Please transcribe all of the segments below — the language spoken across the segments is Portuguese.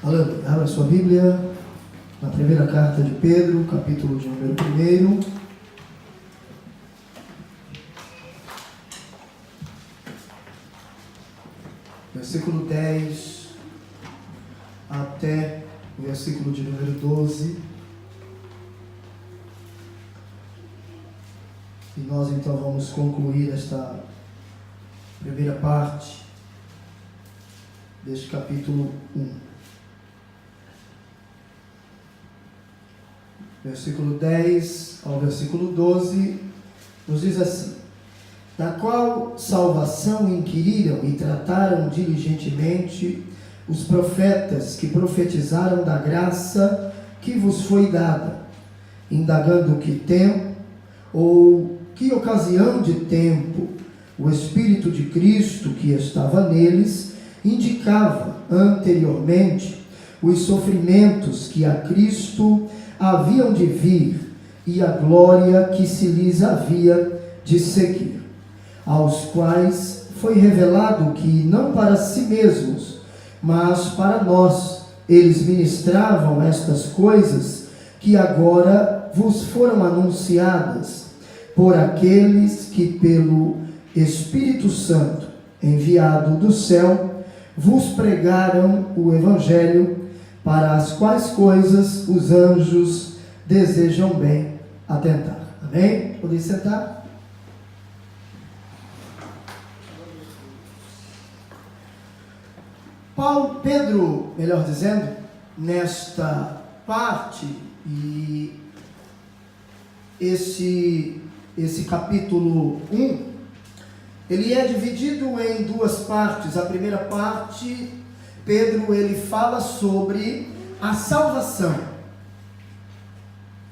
Aleluia. Abra sua Bíblia na primeira carta de Pedro, capítulo de número 1. Versículo 10 até o versículo de número 12. E nós então vamos concluir esta primeira parte deste capítulo 1. Versículo 10 ao versículo 12 nos diz assim: na qual salvação inquiriram e trataram diligentemente os profetas que profetizaram da graça que vos foi dada, indagando que tempo ou que ocasião de tempo o Espírito de Cristo que estava neles indicava anteriormente os sofrimentos que a Cristo haviam de vir e a glória que se lhes havia de seguir, aos quais foi revelado que não para si mesmos, mas para nós eles ministravam estas coisas que agora vos foram anunciadas por aqueles que pelo Espírito Santo enviado do céu vos pregaram o Evangelho, para as quais coisas os anjos desejam bem atentar. Amém? Podem sentar? Pedro, melhor dizendo, nesta parte, e esse capítulo 1, ele é dividido em duas partes. A primeira parte, Pedro, ele fala sobre a salvação,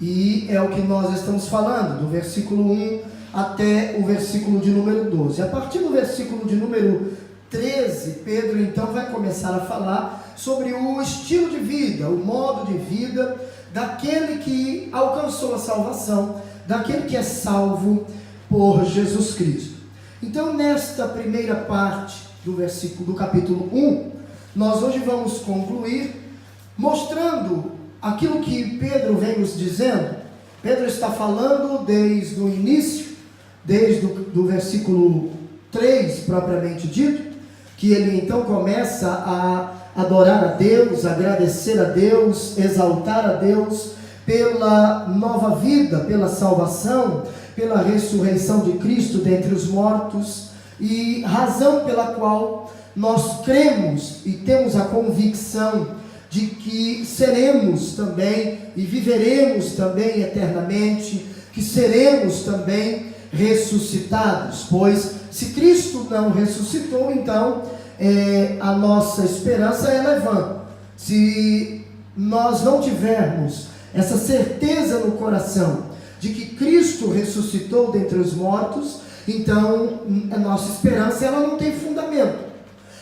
e é o que nós estamos falando, do versículo 1 até o versículo de número 12. A partir do versículo de número 13, Pedro então vai começar a falar sobre o estilo de vida, o modo de vida daquele que alcançou a salvação, daquele que é salvo por Jesus Cristo. Então, nesta primeira parte do capítulo 1, nós hoje vamos concluir mostrando aquilo que Pedro vem nos dizendo. Pedro está falando desde o início, desde o versículo 3 propriamente dito, que ele então começa a adorar a Deus, agradecer a Deus, exaltar a Deus pela nova vida, pela salvação, pela ressurreição de Cristo dentre os mortos, e razão pela qual nós cremos e temos a convicção de que seremos também e viveremos também eternamente, que seremos também ressuscitados, pois se Cristo não ressuscitou, então a nossa esperança é vã. Se nós não tivermos essa certeza no coração de que Cristo ressuscitou dentre os mortos, então a nossa esperança ela não tem fundamento.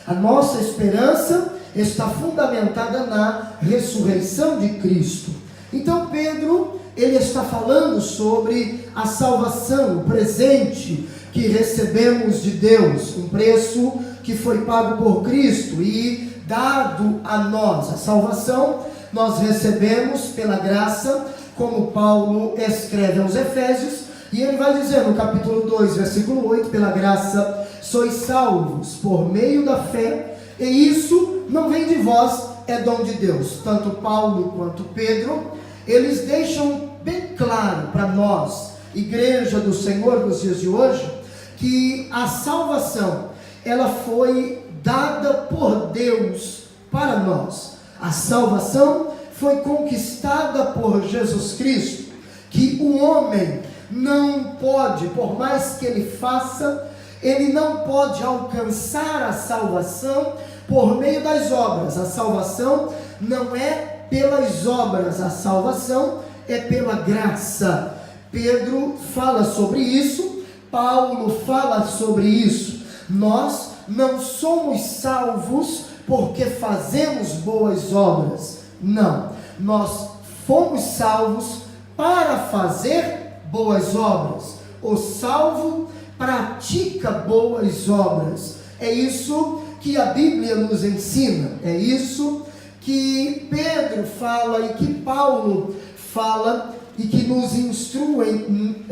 A nossa esperança está fundamentada na ressurreição de Cristo. Então Pedro, ele está falando sobre a salvação, o presente que recebemos de Deus, um preço que foi pago por Cristo e dado a nós. A salvação nós recebemos pela graça, como Paulo escreve aos Efésios, e ele vai dizer no capítulo 2, versículo 8, pela graça sois salvos por meio da fé, e isso não vem de vós, é dom de Deus. Tanto Paulo quanto Pedro, eles deixam bem claro para nós, igreja do Senhor nos dias de hoje, que a salvação, ela foi dada por Deus para nós. A salvação foi conquistada por Jesus Cristo, que o homem não pode, por mais que ele faça, ele não pode alcançar a salvação por meio das obras. A salvação não é pelas obras, a salvação é pela graça. Pedro fala sobre isso, Paulo fala sobre isso. Nós não somos salvos porque fazemos boas obras, não. Nós fomos salvos para fazer boas obras. O salvo pratica boas obras. É isso que a Bíblia nos ensina, é isso que Pedro fala e que Paulo fala e que nos instruem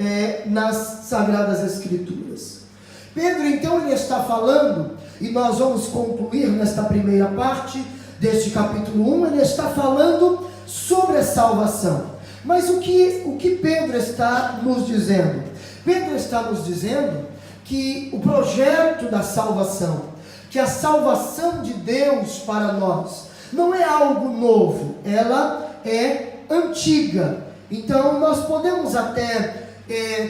nas Sagradas Escrituras. Pedro, então, ele está falando, e nós vamos concluir nesta primeira parte deste capítulo 1, ele está falando sobre a salvação. Mas o que Pedro está nos dizendo? Pedro está nos dizendo que o projeto da salvação, que a salvação de Deus para nós, não é algo novo, ela é antiga. Então nós podemos até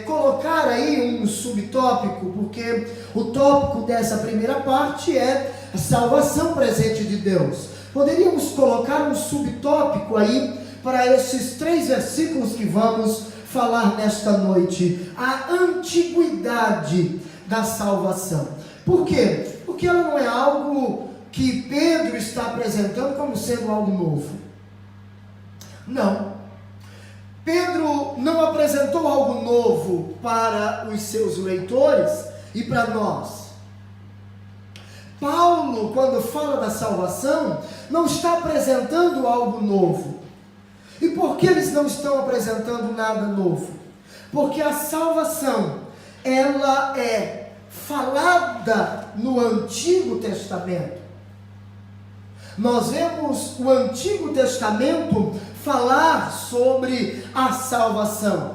colocar aí um subtópico, porque o tópico dessa primeira parte é a salvação presente de Deus. Poderíamos colocar um subtópico aí para esses 3 versículos que vamos falar nesta noite: a antiguidade da salvação. Por quê? Porque ela não é algo que Pedro está apresentando como sendo algo novo. Não. Pedro não apresentou algo novo para os seus leitores e para nós. Paulo, quando fala da salvação, não está apresentando algo novo. E por que eles não estão apresentando nada novo? Porque a salvação, ela é falada no Antigo Testamento. Nós vemos o Antigo Testamento falar sobre a salvação.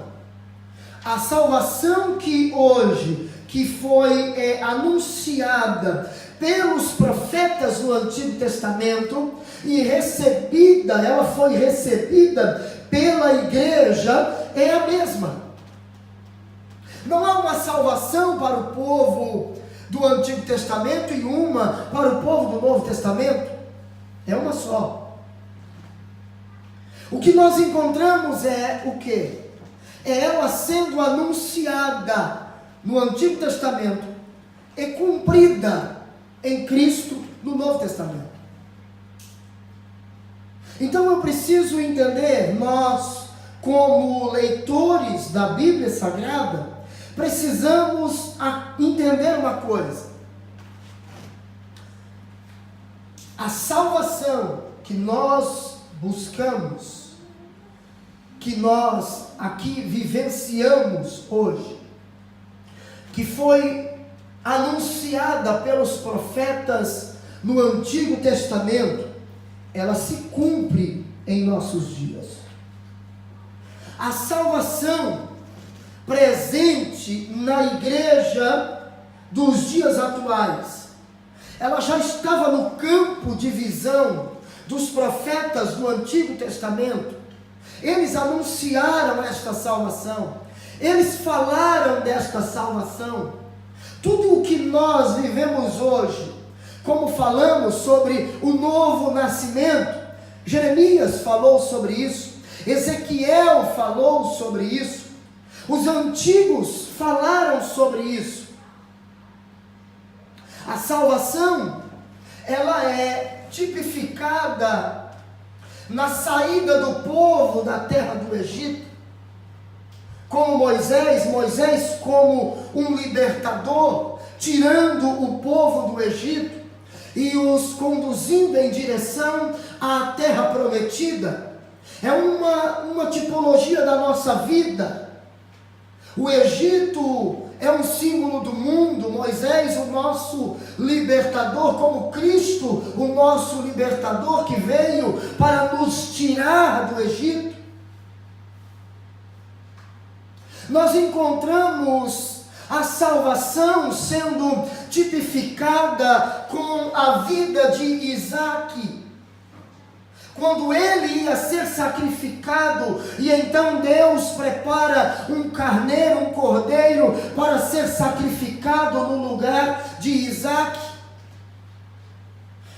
A salvação que hoje, que foi anunciada pelos profetas no Antigo Testamento e recebida, ela foi recebida pela igreja, é a mesma. Não há uma salvação para o povo do Antigo Testamento e uma para o povo do Novo Testamento. É uma só. O que nós encontramos é o quê? É ela sendo anunciada no Antigo Testamento e cumprida em Cristo no Novo Testamento. Então eu preciso entender, nós como leitores da Bíblia Sagrada, precisamos entender uma coisa: a salvação que nós buscamos, que nós aqui vivenciamos hoje, que foi anunciada pelos profetas no Antigo Testamento, ela se cumpre em nossos dias. A salvação presente na igreja dos dias atuais, ela já estava no campo de visão dos profetas do Antigo Testamento. Eles anunciaram esta salvação, eles falaram desta salvação. Tudo o que nós vivemos hoje, como falamos sobre o novo nascimento, Jeremias falou sobre isso, Ezequiel falou sobre isso, os antigos falaram sobre isso. A salvação, ela é tipificada na saída do povo da terra do Egito, como Moisés como um libertador, tirando o povo do Egito e os conduzindo em direção à terra prometida. É uma tipologia da nossa vida. O Egito é um símbolo do mundo, Moisés o nosso libertador, como Cristo o nosso libertador que veio para nos tirar do Egito. Nós encontramos a salvação sendo tipificada com a vida de Isaque, quando ele ia ser sacrificado, e então Deus prepara um carneiro, um cordeiro, para ser sacrificado no lugar de Isaque.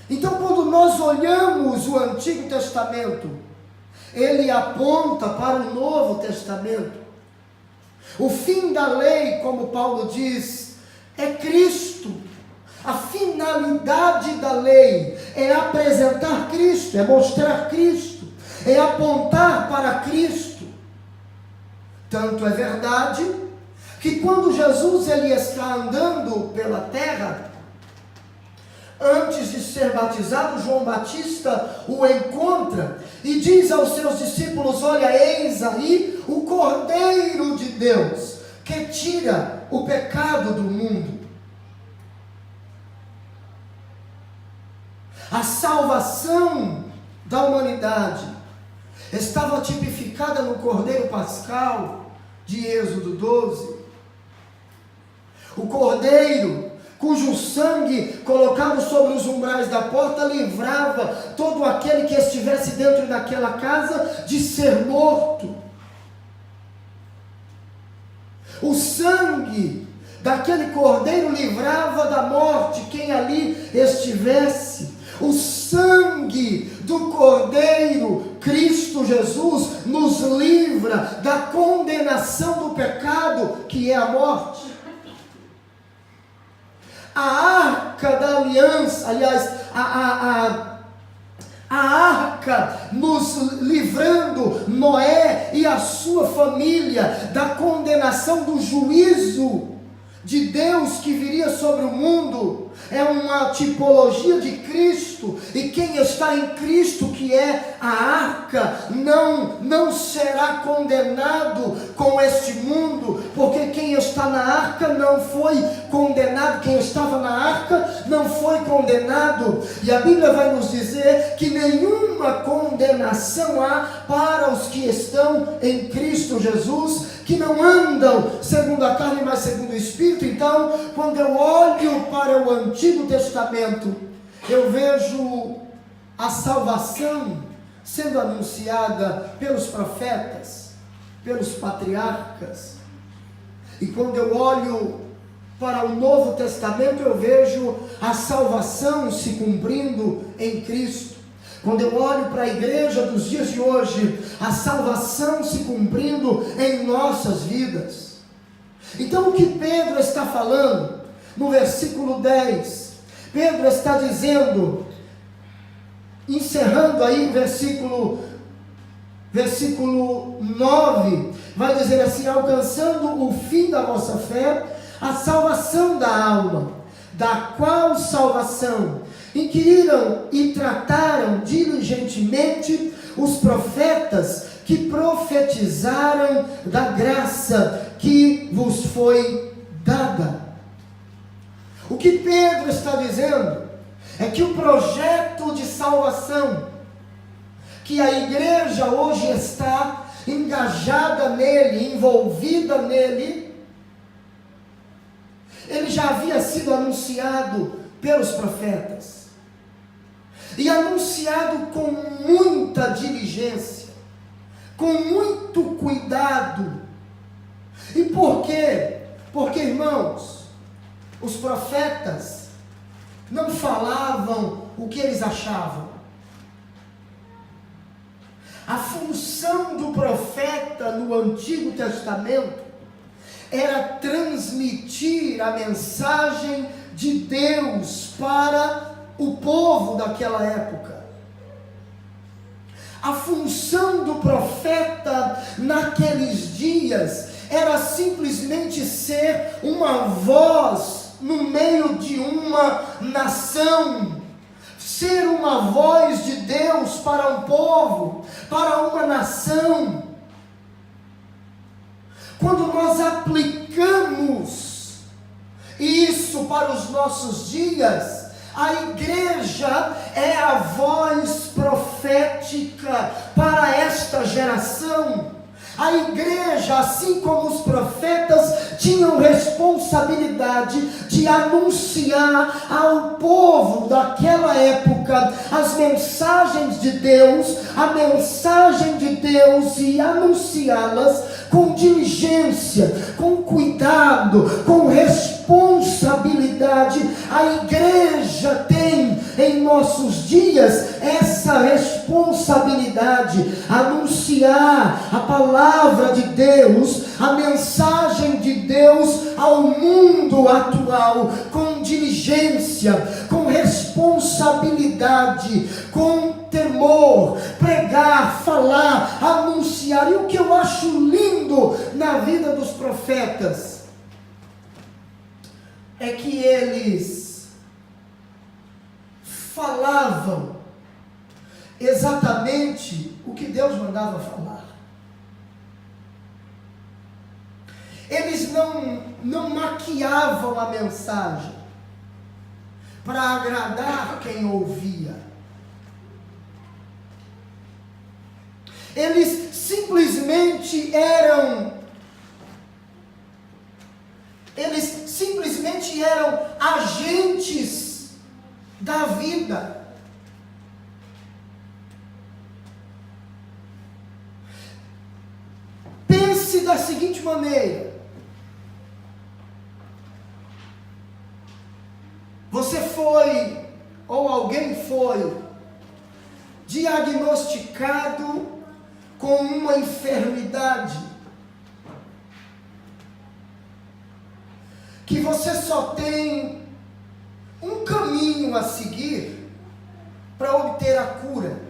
Então, quando nós olhamos o Antigo Testamento, ele aponta para o Novo Testamento. O fim da lei, como Paulo diz, é Cristo. A finalidade da lei é apresentar Cristo, é mostrar Cristo, é apontar para Cristo. Tanto é verdade que quando Jesus ele está andando pela terra, antes de ser batizado, João Batista o encontra e diz aos seus discípulos: olha, eis aí o Cordeiro de Deus, que tira o pecado do mundo. A salvação da humanidade estava tipificada no Cordeiro Pascal de Êxodo 12. O Cordeiro, cujo sangue colocado sobre os umbrais da porta livrava todo aquele que estivesse dentro daquela casa de ser morto. O sangue daquele Cordeiro livrava da morte quem ali estivesse. O sangue do Cordeiro, Cristo Jesus, nos livra da condenação do pecado, que é a morte. A arca da aliança, aliás, a arca nos livrando, Noé e a sua família, da condenação do juízo de Deus que viria sobre o mundo, é uma tipologia de Cristo, e quem está em Cristo, que é a arca, não será condenado com este mundo, porque quem está na arca não foi condenado, quem estava na arca não foi condenado, e a Bíblia vai nos dizer que nenhuma condenação há para os que estão em Cristo Jesus, que não andam segundo a carne, mas segundo o Espírito. Então, quando eu olho para o Antigo Testamento, eu vejo a salvação sendo anunciada pelos profetas, pelos patriarcas. E quando eu olho para o Novo Testamento, eu vejo a salvação se cumprindo em Cristo. Quando eu olho para a igreja dos dias de hoje, a salvação se cumprindo em nossas vidas. Então, o que Pedro está falando no versículo 10? Pedro está dizendo, encerrando aí o versículo 9, vai dizer assim: alcançando o fim da vossa fé, a salvação da alma, da qual salvação inquiriram e trataram diligentemente os profetas que profetizaram da graça que vos foi dada. O que Pedro está dizendo é que o projeto de salvação que a igreja hoje está engajada nele, envolvida nele, ele já havia sido anunciado pelos profetas, e anunciado com muita diligência, com muito cuidado. E por quê? Porque, irmãos, os profetas não falavam o que eles achavam. A função do profeta no Antigo Testamento era transmitir a mensagem de Deus para o povo daquela época. A função do profeta naqueles dias era simplesmente ser uma voz no meio de uma nação, ser uma voz de Deus para um povo, para uma nação. Quando nós aplicamos isso para os nossos dias, a igreja é a voz profética para esta geração. A igreja, assim como os profetas, tinham responsabilidade de anunciar ao povo daquela época as mensagens de Deus, a mensagem de Deus, e anunciá-las com diligência, com cuidado, com responsabilidade. A igreja tem em nossos dias essa responsabilidade, anunciar a palavra de Deus, a mensagem de Deus ao mundo atual, com diligência, com responsabilidade, com temor, pregar, falar, anunciar. E o que eu acho lindo na vida dos profetas é que eles falavam exatamente o que Deus mandava falar. Eles não maquiavam a mensagem para agradar quem ouvia. Eles simplesmente eram agentes da vida. Pense da seguinte maneira: você foi, ou alguém foi, diagnosticado com uma enfermidade que você só tem um caminho a seguir para obter a cura.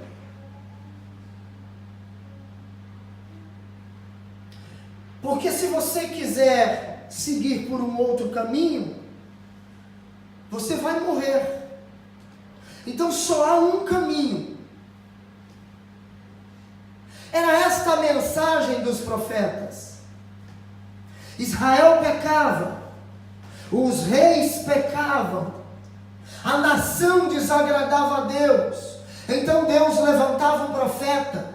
Porque se você quiser seguir por um outro caminho, você vai morrer. Então só há um caminho. Era esta a mensagem dos profetas. Israel pecava, os reis pecavam, a nação desagradava a Deus. Então Deus levantava um profeta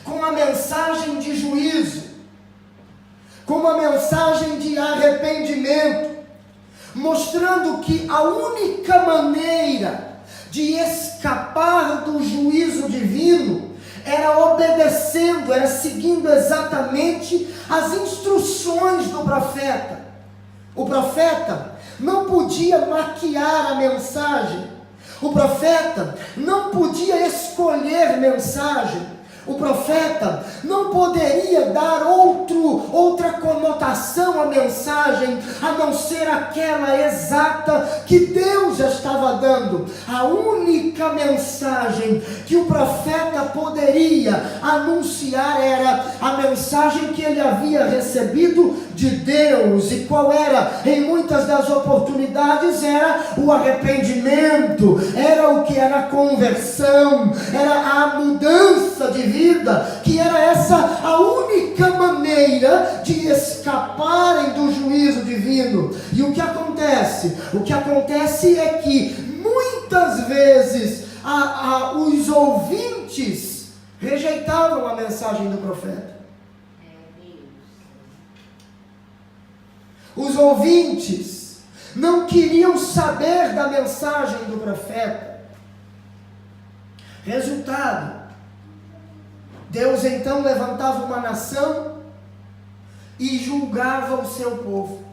com uma mensagem de juízo, com uma mensagem de arrependimento, mostrando que a única maneira de escapar do juízo divino era obedecendo, era seguindo exatamente as instruções do profeta. O profeta não podia maquiar a mensagem, o profeta não podia escolher mensagem, o profeta não poderia dar outra conotação à mensagem, a não ser aquela exata que Deus já estava dando. A única mensagem que o profeta poderia anunciar era a mensagem que ele havia recebido de Deus. E qual era? Em muitas das oportunidades era o arrependimento, era o que era a conversão, era a mudança de vida, que era essa a única maneira de escaparem do juízo divino. E o que acontece? O que acontece é que muitas vezes os ouvintes rejeitavam a mensagem do profeta. Os ouvintes não queriam saber da mensagem do profeta. Resultado: Deus então levantava uma nação e julgava o seu povo.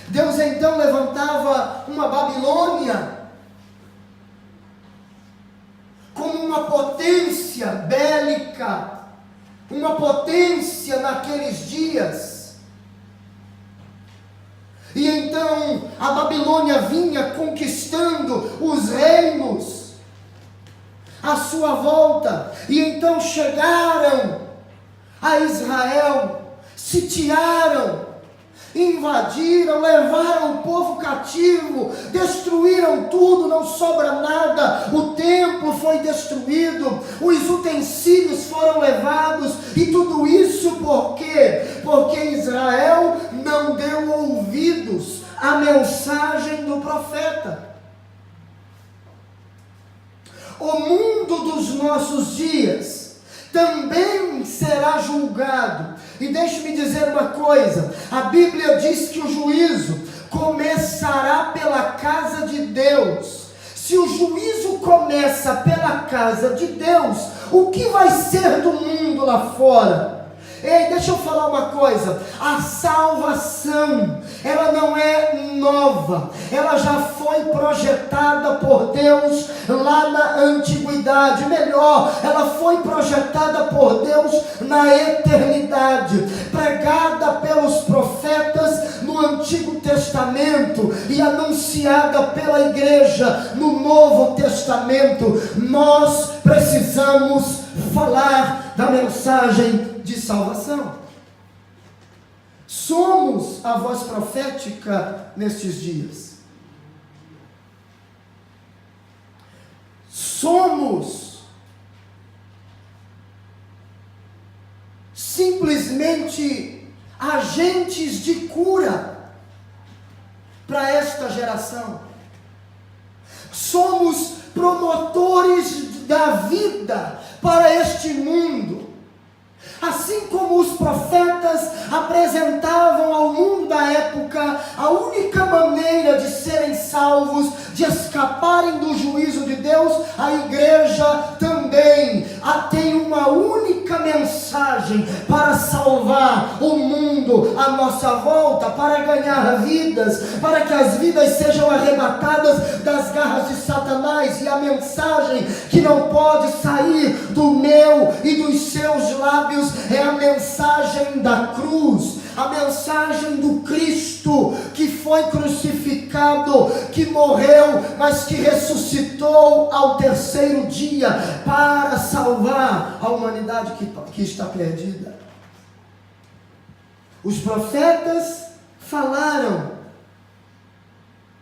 Deus então levantava uma Babilônia como uma potência bélica, uma potência naqueles dias. E então a Babilônia vinha conquistando os reinos à sua volta, e então chegaram a Israel, sitiaram, invadiram, levaram o povo cativo, destruíram tudo, não sobra nada, o templo foi destruído, os utensílios foram levados, e tudo isso por quê? Porque Israel não deu ouvidos à mensagem do profeta. O mundo dos nossos dias também será julgado. E deixe-me dizer uma coisa: a Bíblia diz que o juízo começará pela casa de Deus. Se o juízo começa pela casa de Deus, o que vai ser do mundo lá fora? Ei, deixa eu falar uma coisa: a salvação, ela não é nova, ela já foi projetada por Deus lá na antiguidade, melhor, ela foi projetada por Deus na eternidade, pregada pelos profetas no Antigo Testamento e anunciada pela igreja no Novo Testamento. Nós precisamos falar da mensagem de salvação. Somos a voz profética nestes dias. somos simplesmente agentes de cura para esta geração. Somos promotores da vida para este mundo. Assim como os profetas apresentavam ao mundo da época a única maneira de serem salvos, de escaparem do juízo de Deus, a igreja também tem uma única mensagem para salvar o mundo à nossa volta, para ganhar vidas, para que as vidas sejam arrebatadas das garras de Satanás. E a mensagem que não pode sair do meu e dos seus lábios é a mensagem da cruz, a mensagem do Cristo que foi crucificado, que morreu, mas que ressuscitou ao terceiro dia para salvar a humanidade que está perdida. Os profetas falaram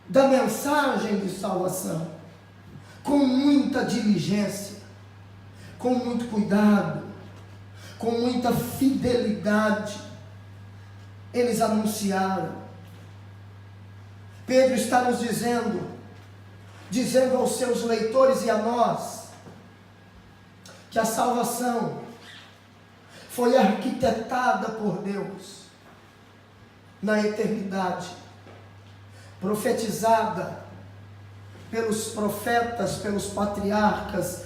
da mensagem de salvação com muita diligência, com muito cuidado, com muita fidelidade. Eles anunciaram. Pedro está nos dizendo aos seus leitores e a nós, que a salvação foi arquitetada por Deus na eternidade, profetizada pelos profetas, pelos patriarcas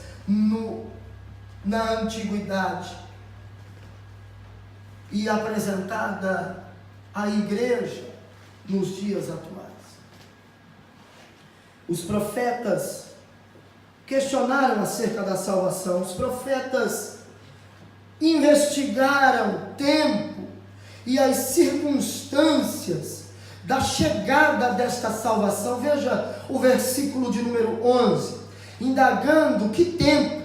na antiguidade, e apresentada à igreja nos dias atuais. Os profetas questionaram acerca da salvação. Os profetas investigaram o tempo e as circunstâncias da chegada desta salvação. Veja o versículo de número 11. Indagando que tempo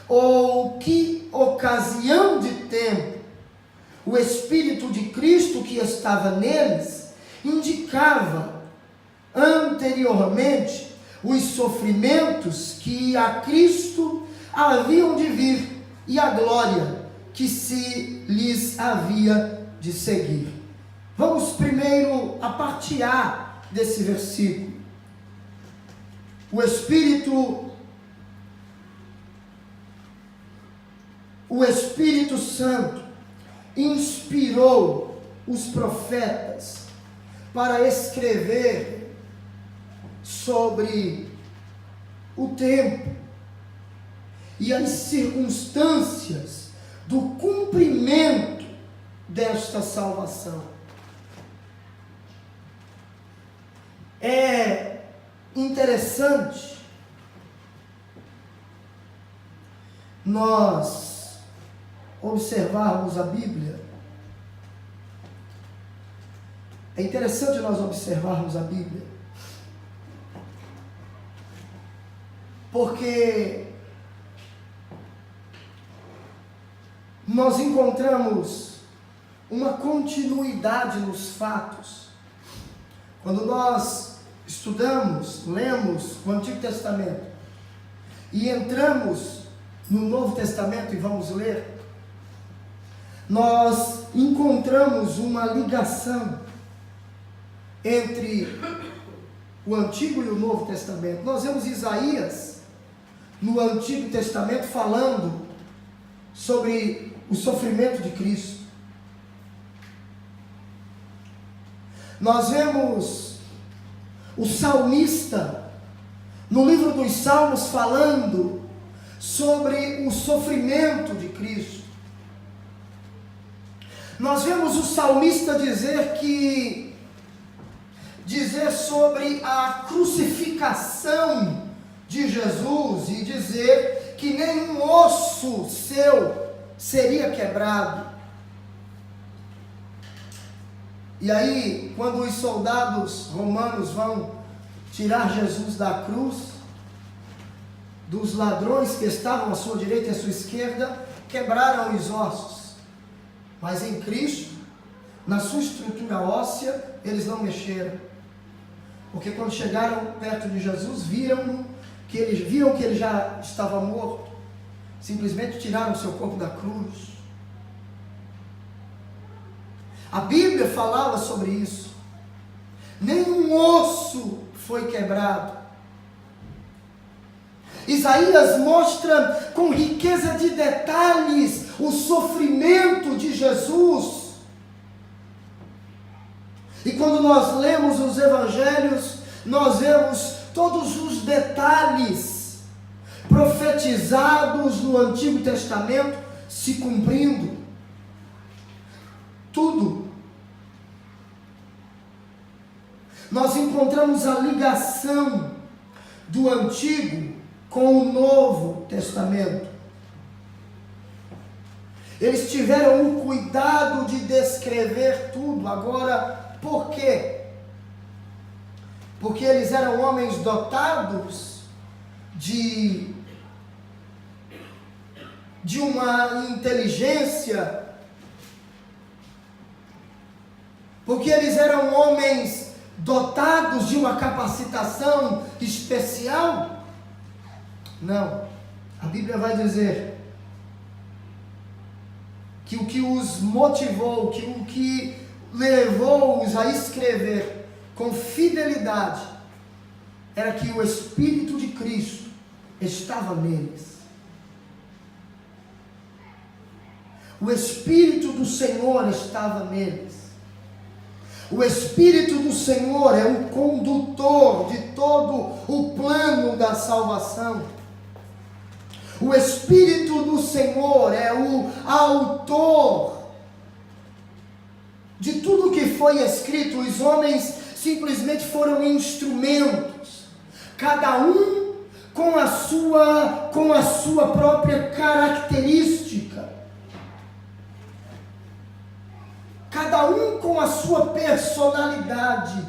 ou que ocasião de tempo o Espírito de Cristo que estava neles indicava anteriormente os sofrimentos que a Cristo haviam de vir e a glória que se lhes havia de seguir. Vamos primeiro a partilhar desse versículo. O Espírito Santo inspirou os profetas para escrever sobre o tempo e as circunstâncias do cumprimento desta salvação. É interessante nós observarmos a Bíblia. É interessante nós observarmos a Bíblia, porque nós encontramos uma continuidade nos fatos. Quando nós estudamos, lemos o Antigo Testamento e entramos no Novo Testamento e vamos ler, nós encontramos uma ligação entre o Antigo e o Novo Testamento. Nós vemos Isaías no Antigo Testamento falando sobre o sofrimento de Cristo. Nós vemos o salmista no livro dos Salmos falando sobre o sofrimento de Cristo. Nós vemos o salmista dizer sobre a crucificação de Jesus e dizer que nenhum osso seu seria quebrado. E aí, quando os soldados romanos vão tirar Jesus da cruz, dos ladrões que estavam à sua direita e à sua esquerda, quebraram os ossos. Mas em Cristo, na sua estrutura óssea, eles não mexeram. Porque quando chegaram perto de Jesus, viram que eles viam que ele já estava morto, simplesmente tiraram seu corpo da cruz. A Bíblia falava sobre isso. Nenhum osso foi quebrado. Isaías mostra com riqueza de detalhes o sofrimento de Jesus. E quando nós lemos os evangelhos, nós vemos todos os detalhes profetizados no Antigo Testamento se cumprindo. Tudo. Nós encontramos a ligação do Antigo com o Novo Testamento. Eles tiveram o cuidado de descrever tudo. Agora, por quê? Porque eles eram homens dotados de uma inteligência, porque eles eram homens dotados de uma capacitação especial? Não. A Bíblia vai dizer que o que os motivou, que o que levou-os a escrever com fidelidade era que o Espírito de Cristo estava neles. O Espírito do Senhor estava neles. O Espírito do Senhor é o condutor de todo o plano da salvação. O Espírito do Senhor é o autor de tudo que foi escrito. Os homens simplesmente foram instrumentos, cada um com a sua própria característica, cada um com a sua personalidade,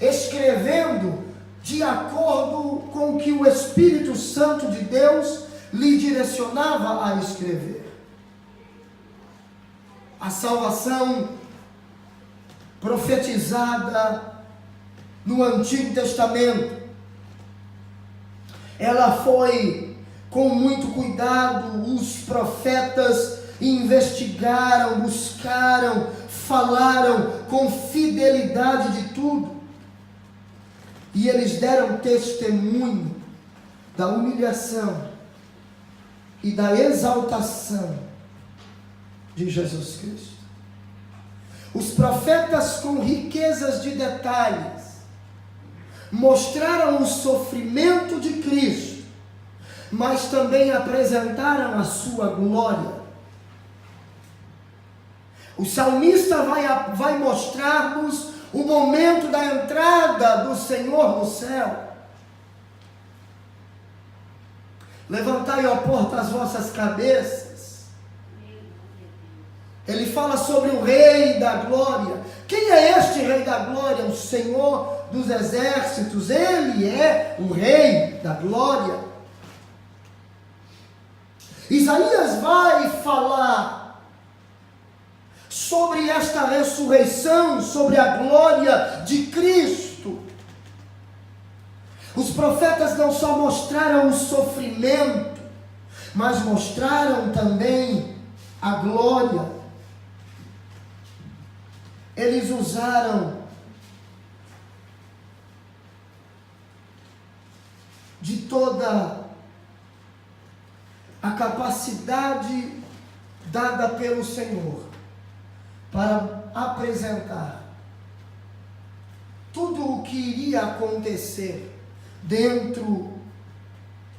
escrevendo de acordo com o que o Espírito Santo de Deus lhe direcionava a escrever. A salvação profetizada no Antigo Testamento, ela foi com muito cuidado. Os profetas investigaram, buscaram, falaram com fidelidade de tudo, e eles deram testemunho da humilhação e da exaltação de Jesus Cristo. Os profetas, com riquezas de detalhes, mostraram o sofrimento de Cristo, mas também apresentaram a sua glória. O salmista vai mostrar-nos o momento da entrada do Senhor no céu. Levantai, ó porta, as vossas cabeças. Ele fala sobre o Rei da Glória. Quem é este Rei da Glória? O Senhor dos Exércitos. Ele é o Rei da Glória. Isaías vai falar sobre esta ressurreição, sobre a glória de Cristo. Os profetas não só mostraram o sofrimento, mas mostraram também a glória. Eles usaram de toda a capacidade dada pelo Senhor para apresentar tudo o que iria acontecer dentro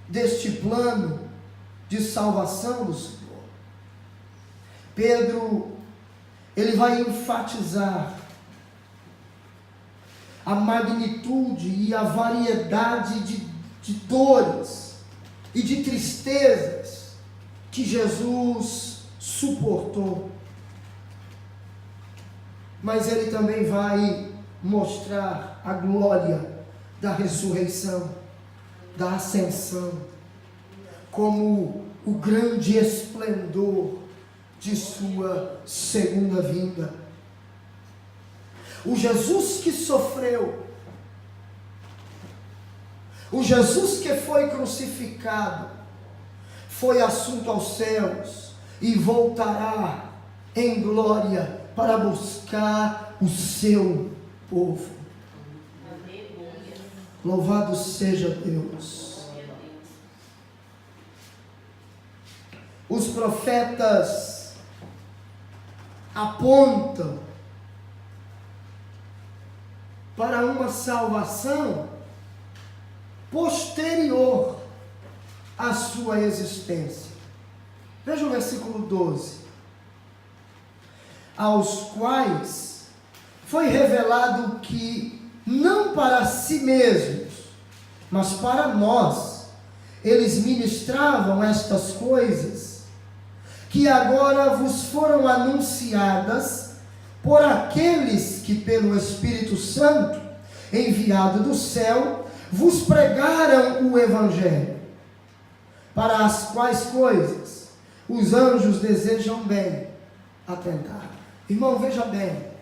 deste plano de salvação do Senhor. Pedro, ele vai enfatizar a magnitude e a variedade de dores e de tristezas que Jesus suportou. Mas ele também vai mostrar a glória da ressurreição, da ascensão, como o grande esplendor de sua segunda vinda. O Jesus que sofreu, O Jesus que foi crucificado foi assunto aos céus e voltará em glória para buscar o seu povo. Louvado seja Deus. Os profetas apontam para uma salvação posterior à sua existência. Veja o versículo 12. Aos quais foi revelado que não para si mesmos, mas para nós, eles ministravam estas coisas, que agora vos foram anunciadas por aqueles que pelo Espírito Santo, enviado do céu, vos pregaram o Evangelho, para as quais coisas os anjos desejam bem atentar. Irmão, veja bem,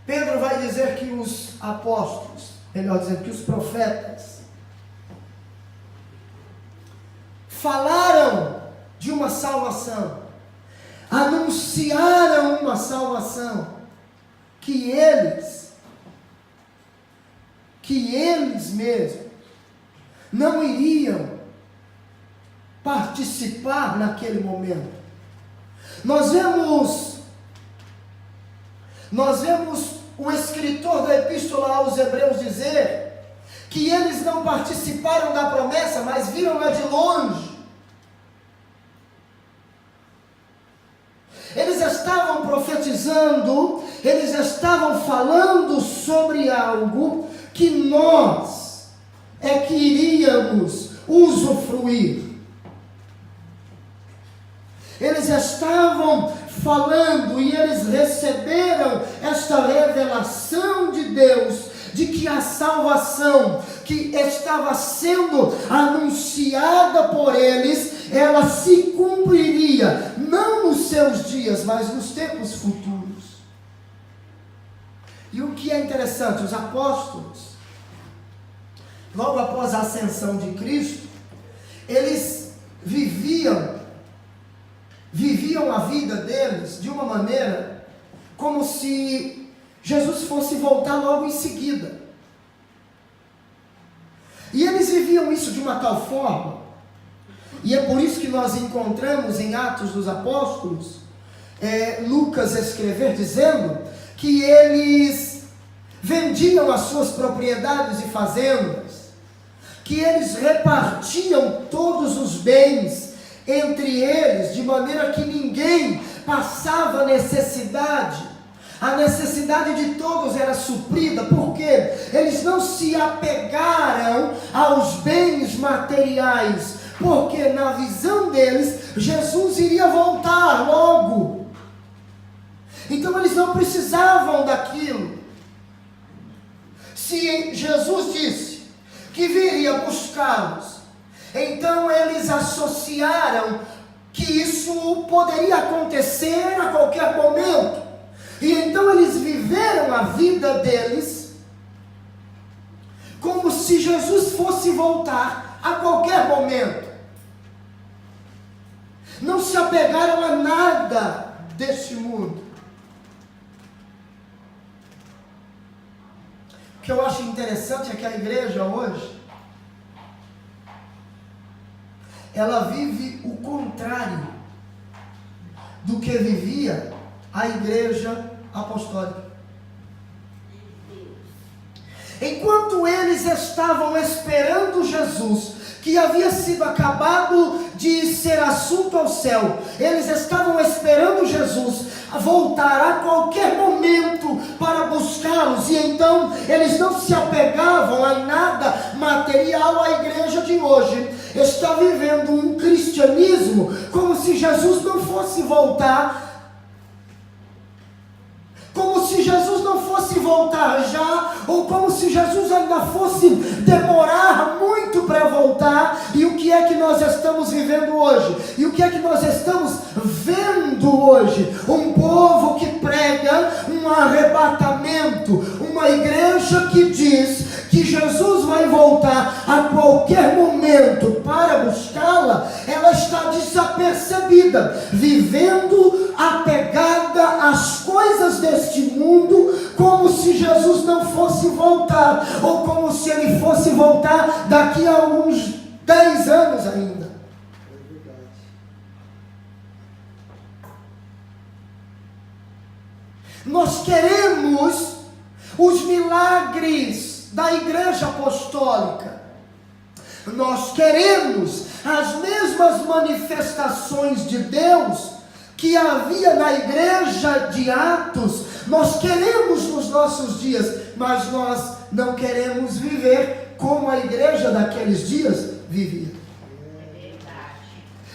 Pedro vai dizer que os apóstolos, melhor dizendo, que os profetas, falaram de uma salvação, anunciaram uma salvação, que eles mesmos não iriam participar naquele momento. Nós vemos o escritor da epístola aos Hebreus dizer que eles não participaram da promessa, mas viram-na de longe. Eles estavam profetizando, eles estavam falando sobre algo que nós é que iríamos usufruir. Eles estavam falando e eles receberam esta revelação de Deus, de que a salvação que estava sendo anunciada por eles, ela se cumpriria, não nos seus dias, mas nos tempos futuros. E o que é interessante, os apóstolos, logo após a ascensão de Cristo, eles viviam a vida deles de uma maneira como se Jesus fosse voltar logo em seguida. E eles viviam isso de uma tal forma, e é por isso que nós encontramos em Atos dos Apóstolos, Lucas escrever dizendo que eles vendiam as suas propriedades e fazendas, que eles repartiam todos os bens entre eles, de maneira que ninguém passava necessidade. A necessidade de todos era suprida, porque eles não se apegaram aos bens materiais, porque na visão deles, Jesus iria voltar logo. Então eles não precisavam daquilo. Se Jesus disse que viria buscá-los, então eles associaram que isso poderia acontecer a qualquer momento. E então eles viveram a vida deles como se Jesus fosse voltar a qualquer momento. Não se apegaram a nada deste mundo. O que eu acho interessante é que a igreja hoje, ela vive o contrário do que vivia a igreja apostólica. Enquanto eles estavam esperando Jesus, que havia sido acabado de ser assunto ao céu, eles estavam esperando Jesus voltar a qualquer momento para buscá-los, e então eles não se apegavam a nada material. A igreja de hoje está vivendo um cristianismo como se Jesus não fosse voltar, como se Jesus não fosse voltar já, ou como se Jesus ainda fosse demorar muito para voltar. E o que é que nós estamos vivendo hoje? E o que é que nós estamos vendo hoje? Um povo que prega um arrebatamento, uma igreja que diz que Jesus vai voltar a qualquer momento para buscá-la, ela está desapercebida, vivendo apegada às coisas deste mundo, como se Jesus não fosse voltar, ou como se ele fosse voltar daqui a alguns 10 anos ainda. Nós queremos os milagres da igreja apostólica. Nós queremos as mesmas manifestações de Deus que havia na igreja de Atos. Nós queremos nos nossos dias, mas nós não queremos viver como a igreja daqueles dias vivia.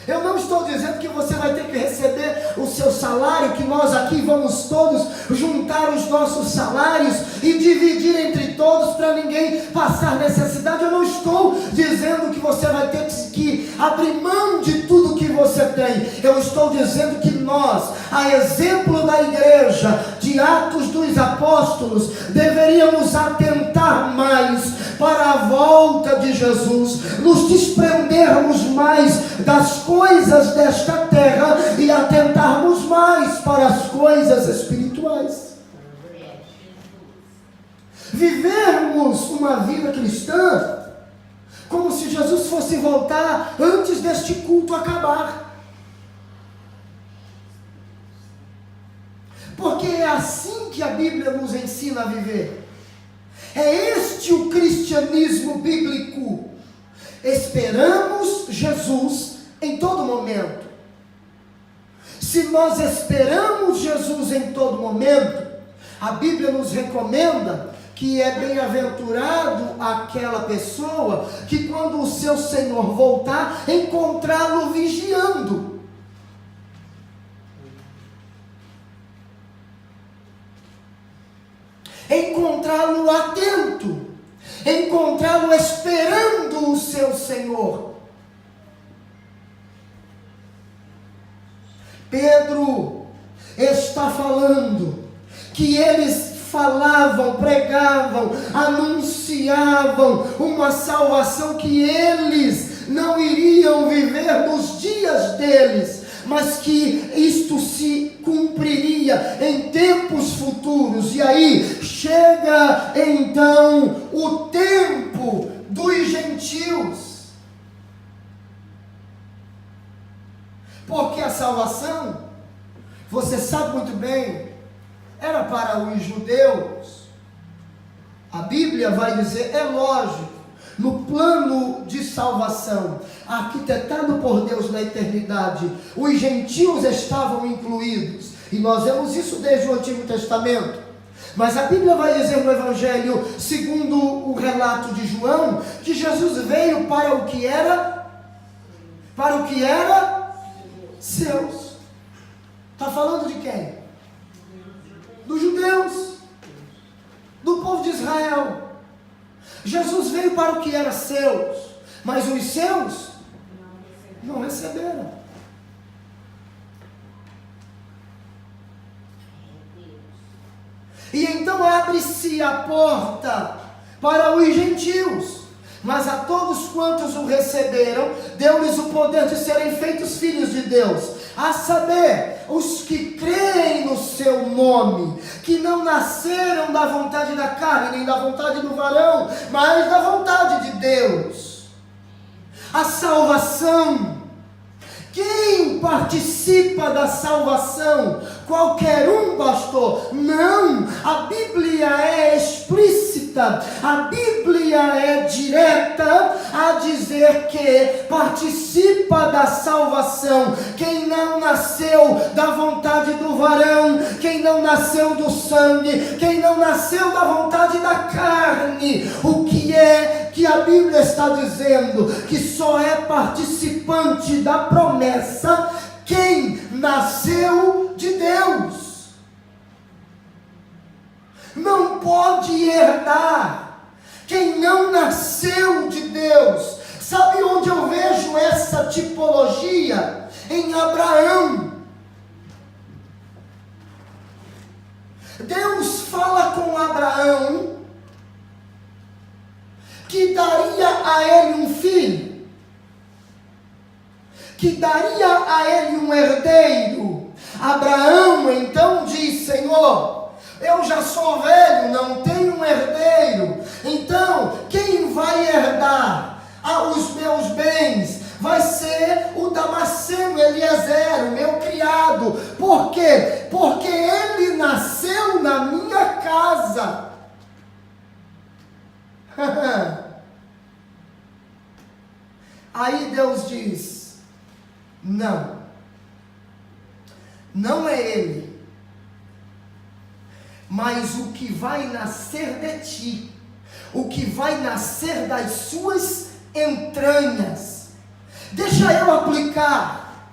Eu não estou dizendo que você vai ter que receber o seu salário, que nós aqui vamos todos juntar os nossos salários e dividir entre todos para ninguém passar necessidade. Eu não estou dizendo que você vai ter que abrir mão de tudo que você tem. Eu estou dizendo que nós, a exemplo da igreja de Atos dos Apóstolos, deveríamos atentar mais para a volta de Jesus, nos desprendermos mais das coisas desta terra e atentarmos mais para as coisas espirituais. Vivermos uma vida cristã como se Jesus fosse voltar antes deste culto acabar. Porque é assim que a Bíblia nos ensina a viver. É este o cristianismo bíblico. Esperamos Jesus em todo momento. Se nós esperamos Jesus em todo momento, a Bíblia nos recomenda que é bem-aventurado aquela pessoa que, quando o seu Senhor voltar, encontrá-lo vigiando. Encontrá-lo atento, encontrá-lo esperando o seu Senhor. Pedro está falando que eles falavam, pregavam, anunciavam uma salvação que eles não iriam viver nos dias deles, mas que isto se cumpriria em tempos futuros. E aí chega então o tempo dos gentios. Porque a salvação, você sabe muito bem, era para os judeus. A Bíblia vai dizer, é lógico, no plano de salvação, arquitetado por Deus na eternidade, os gentios estavam incluídos, e nós vemos isso desde o Antigo Testamento. Mas a Bíblia vai dizer no Evangelho, segundo o relato de João, que Jesus veio para o que era seus. Está falando de quem? Dos judeus, do povo de Israel. Jesus veio para o que era seus, mas os seus não receberam. E então abre-se a porta para os gentios, mas a todos quantos o receberam, deu-lhes o poder de serem feitos filhos de Deus, a saber, os que creem no seu nome, que não nasceram da vontade da carne, nem da vontade do varão, mas da vontade de Deus. A salvação, quem participa da salvação? Qualquer um, pastor? Não, a Bíblia é explícita, a Bíblia é direta a dizer que participa da salvação quem não nasceu da vontade do varão, quem não nasceu do sangue, quem não nasceu da vontade da carne. O que é que a Bíblia está dizendo? Que só é participante da promessa quem nasceu de Deus. Não pode herdar quem não nasceu de Deus. Sabe onde eu vejo essa tipologia? Em Abraão. Deus fala com Abraão que daria a ele um herdeiro. Abraão então diz: Senhor, eu já sou velho, não tenho um herdeiro, então quem vai herdar os meus bens vai ser o Damasceno Eliezer, o meu criado. Por quê? Porque ele nasceu na minha casa. Aí Deus diz: não é ele, mas o que vai nascer de ti, o que vai nascer das suas entranhas. Deixa eu aplicar,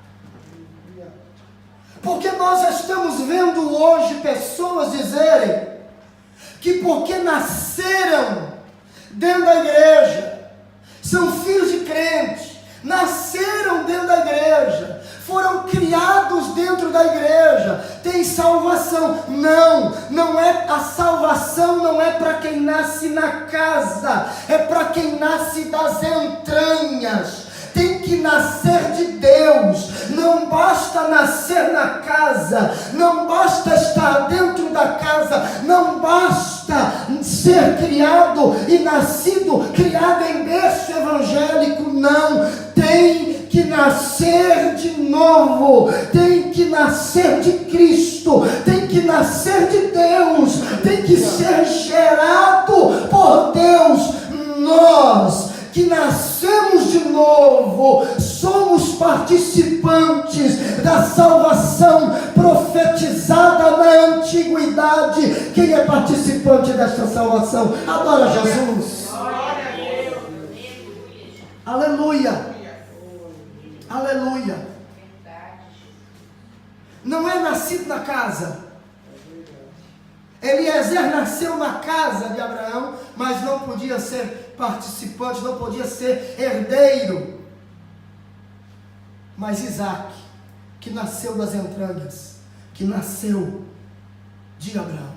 porque nós estamos vendo hoje pessoas dizerem que porque nasceram dentro da igreja, são filhos de crente, nasceram dentro da igreja, foram criados dentro da igreja, tem salvação. Não é a salvação, não é para quem nasce na casa, é para quem nasce das entranhas. Tem que nascer de Deus. Não basta nascer na casa, não basta estar dentro da casa, não basta ser criado e nascido, criado em berço evangélico. Não, tem que nascer de novo, tem que nascer de Cristo, tem que nascer de Deus, tem que ser gerado por Deus. Nós que nascemos de novo, somos participantes da salvação profetizada na antiguidade. Quem é participante desta salvação? Adora Jesus. Aleluia. Aleluia. Não é nascido na casa. Eliezer nasceu na casa de Abraão, mas não podia ser participante, não podia ser herdeiro. Mas Isaac, que nasceu das entranhas, que nasceu de Abraão.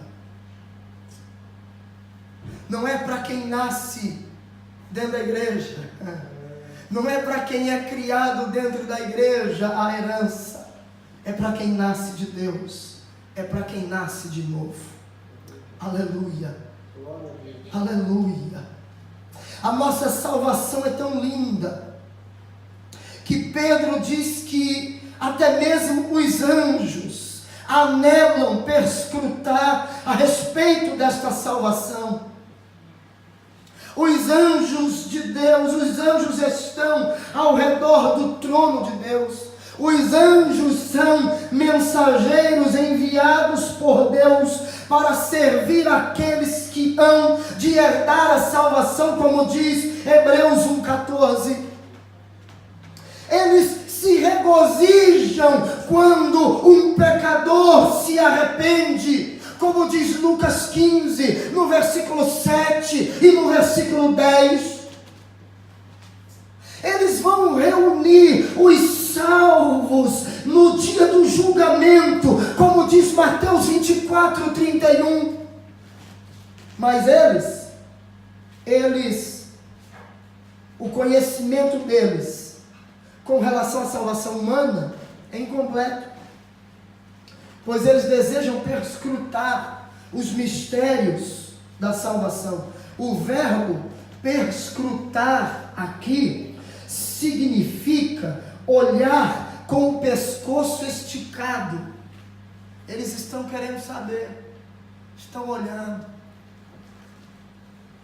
Não é para quem nasce dentro da igreja, não é para quem é criado dentro da igreja a herança, é para quem nasce de Deus, é para quem nasce de novo. Aleluia, aleluia. A nossa salvação é tão linda que Pedro diz que até mesmo os anjos anelam perscrutar a respeito desta salvação. Os anjos de Deus, os anjos estão ao redor do trono de Deus. Os anjos são mensageiros enviados por Deus para servir aqueles que hão de herdar a salvação, como diz Hebreus 1,14. Eles se regozijam quando um pecador se arrepende, como diz Lucas 15, no versículo 7 e no versículo 10. Eles vão reunir os salvos no dia do julgamento, como diz Mateus 24, 31. Mas eles, o conhecimento deles com relação à salvação humana é incompleto, pois eles desejam perscrutar os mistérios da salvação. O verbo perscrutar aqui significa olhar com o pescoço esticado. Eles estão querendo saber, estão olhando.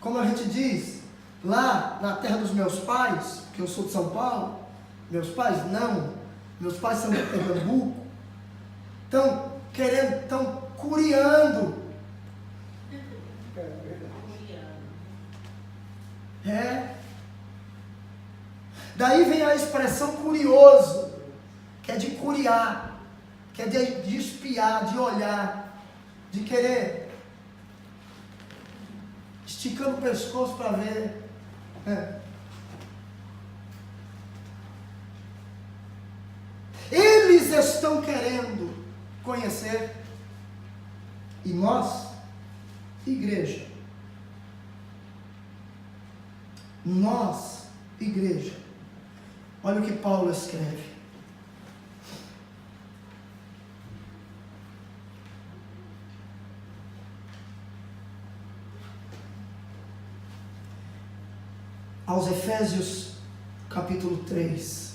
Como a gente diz, lá na terra dos meus pais, que eu sou de São Paulo, meus pais são de Pernambuco, estão querendo, estão curiando. Daí vem a expressão curioso, que é de curiar, que é de espiar, de olhar, de querer, esticando o pescoço para ver. Eles estão querendo conhecer, e nós, igreja, Olha o que Paulo escreve. Aos Efésios, capítulo 3.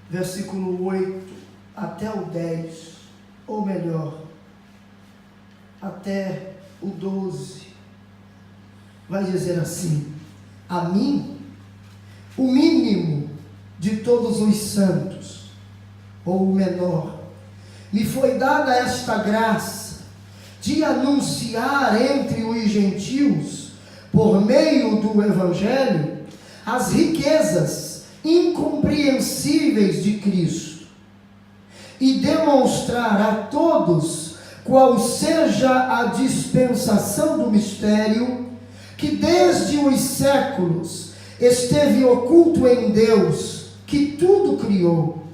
Versículo 8 até o 10, ou melhor, até o 12, vai dizer assim: a mim, o mínimo de todos os santos, ou o menor, me foi dada esta graça de anunciar entre os gentios, por meio do Evangelho, as riquezas incompreensíveis de Cristo, e demonstrar a todos qual seja a dispensação do mistério, que desde os séculos esteve oculto em Deus, que tudo criou,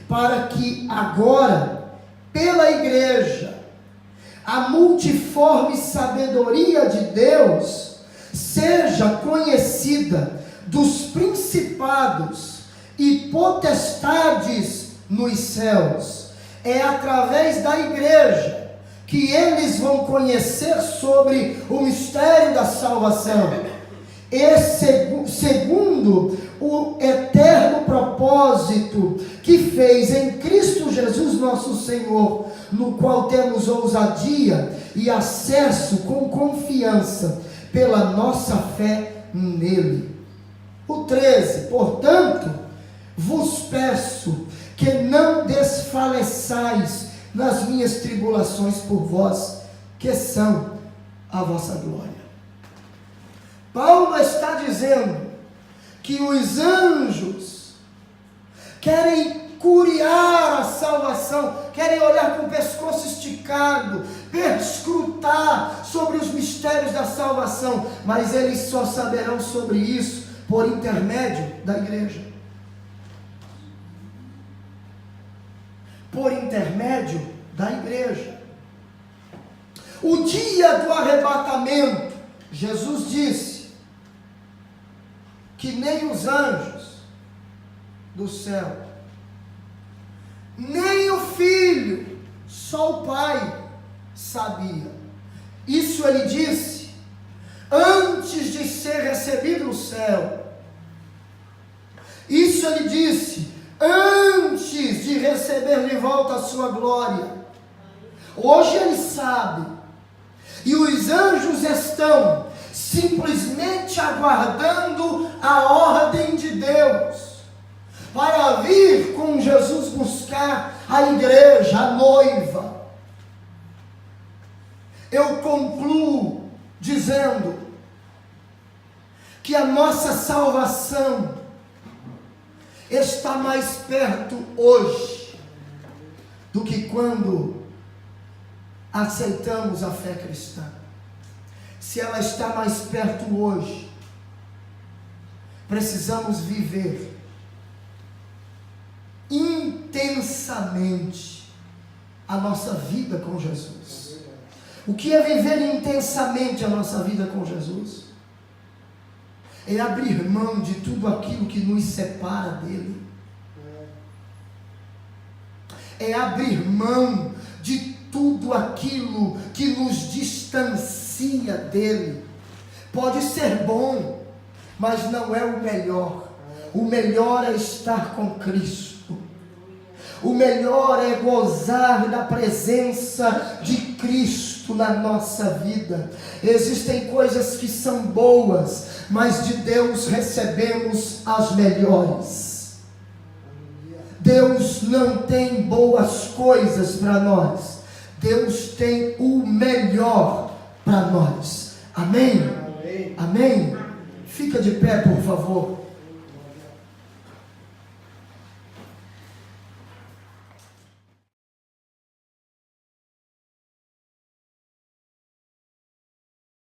para que agora, pela igreja, a multiforme sabedoria de Deus seja conhecida dos principados e potestades nos céus. É através da igreja que eles vão conhecer sobre o mistério da salvação. E segundo o eterno propósito que fez em Cristo Jesus nosso Senhor, no qual temos ousadia e acesso com confiança pela nossa fé nele. O 13, portanto, vos peço que não desfaleçais nas minhas tribulações por vós, que são a vossa glória. Paulo está dizendo que os anjos querem curiar a salvação, querem olhar com o pescoço esticado, perscrutar sobre os mistérios da salvação, mas eles só saberão sobre isso por intermédio da igreja. Por intermédio da igreja. O dia do arrebatamento, Jesus disse que nem os anjos do céu, nem o Filho, só o Pai sabia. Isso ele disse antes de ser recebido no céu. Isso ele disse antes de receber de volta a sua glória. Hoje ele sabe, e os anjos estão simplesmente aguardando a ordem de Deus para vir com Jesus buscar a igreja, a noiva. Eu concluo dizendo que a nossa salvação está mais perto hoje do que quando aceitamos a fé cristã. Se ela está mais perto hoje, precisamos viver intensamente a nossa vida com Jesus. O que é viver intensamente a nossa vida com Jesus? É abrir mão de tudo aquilo que nos separa dele. É abrir mão de tudo aquilo que nos distancia dele. Pode ser bom, mas não é o melhor. O melhor é estar com Cristo. O melhor é gozar da presença de Cristo na nossa vida. Existem coisas que são boas, mas de Deus recebemos as melhores. Deus não tem boas coisas para nós. Deus tem o melhor para nós. Amém? Amém? Fica de pé, por favor.